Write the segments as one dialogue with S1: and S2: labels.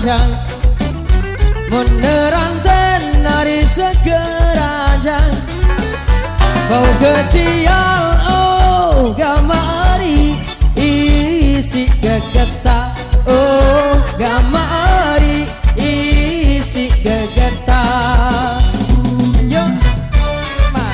S1: bajang menerang tenari sekeranjang bau kecial oh gamari isi gegeta oh gamari isi gegeta yo ma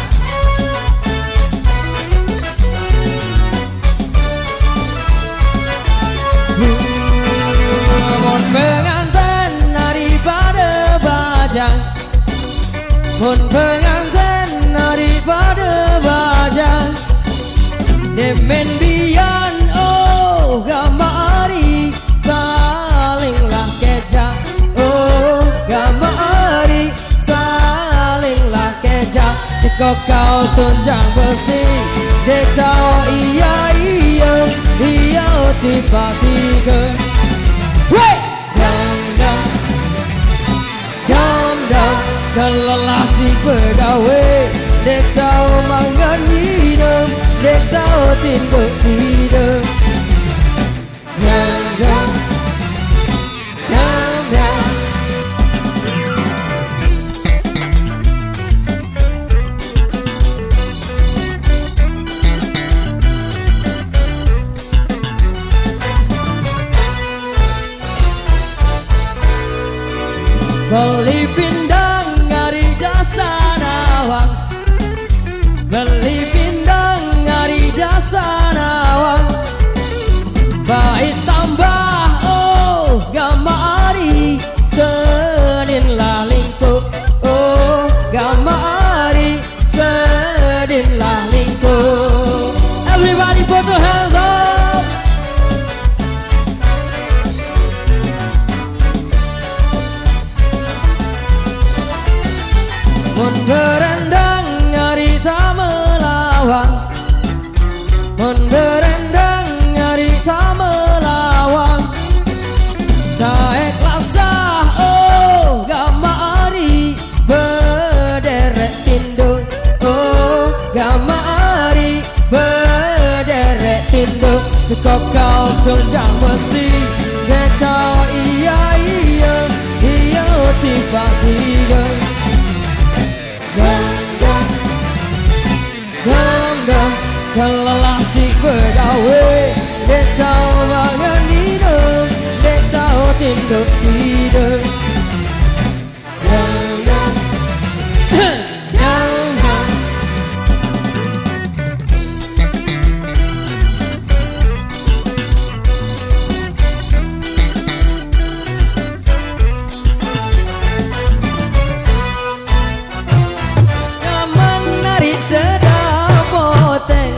S1: mon pengantin nari pada bajang mon pengantin nari pada bajang demen bian oh gamari salinglah keja oh gamari salinglah keja jika kau tunjang besi dek tahu iya iya iya tiba-tiba wey dam dam dam dam kelelah si pegawai dek tahu mangan hidup dek tahu timbuk hidup dam dam dam dam beli pindang ngari dasar awang beli pindang ngari dasar awang baik tambah oh gamari sedin lalingku oh gamari sedin lalingku everybody put your hands up mun berendang nyari tak melawang mun berendang nyari tak melawang tak ikhlas oh gamari berderet pindu oh gamari berderet pindu suka kau tunjang besi dia tahu iya iya iya tiba-tiba kelelah si pegawai dek tahu mangan hidup dek tahu tinduk hidup dam dam dam dam nyaman nari sedap poteng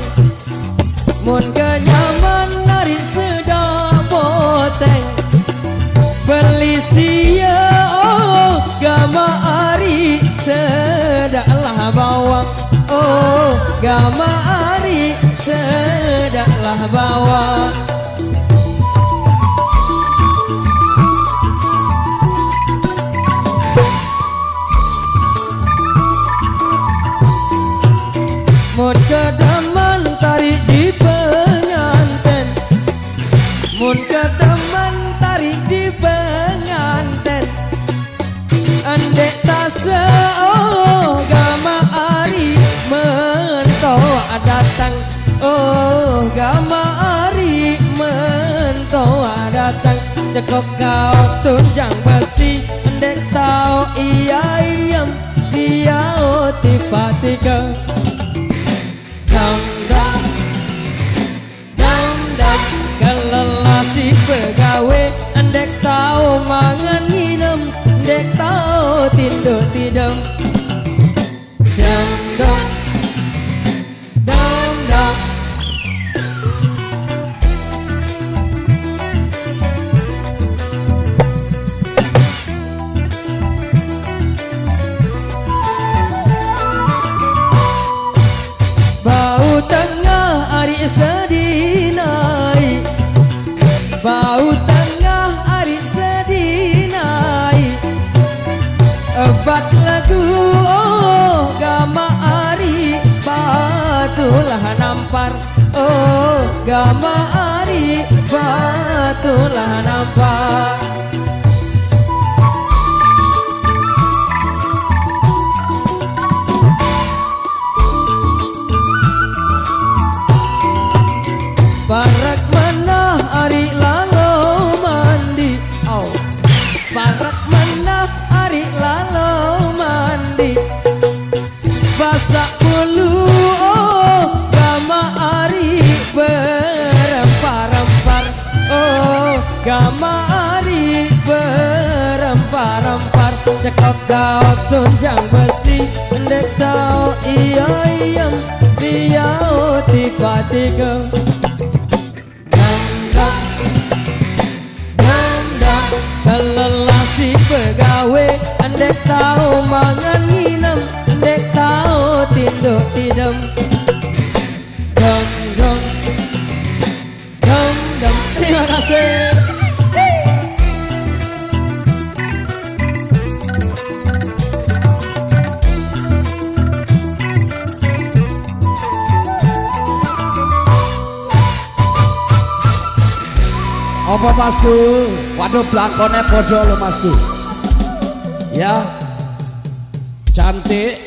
S1: mun kenyaman nari sedap poteng beli sia oh gamari sedaklah bawang oh gamari sedaklah bawang mun kedemen tarik di penganten mun kedemen tarik di penganten andek tase oh gamari mentoa datang oh gamari mentoa datang cekok kau tunjang besi andek tahu iya iyam dia oh tiba-tiba dam dam dam dam kelelah si pegawai andek tahu mangan minum andek tahu tinduk tidam dam dam dam dam bau tengah hari sedinai bau tengah hari sedinai ebat lagu oh gama ari batulah nampar oh gama ari batulah nampar parak menah ari lalu mandi basak bulu oh gama ari berempar-empar oh gama ari berempar-empar cekok gaot tunjang besi ndek tau iya iyem diau tiga-tiga kelelasi pegawe andek tahu mangan nginem andek tahu tinduk tidem dong dong dong dong. Terima kasih.
S2: Apa Masku? Waduh blakonnya bodoh lo Masku. Ya, cantik,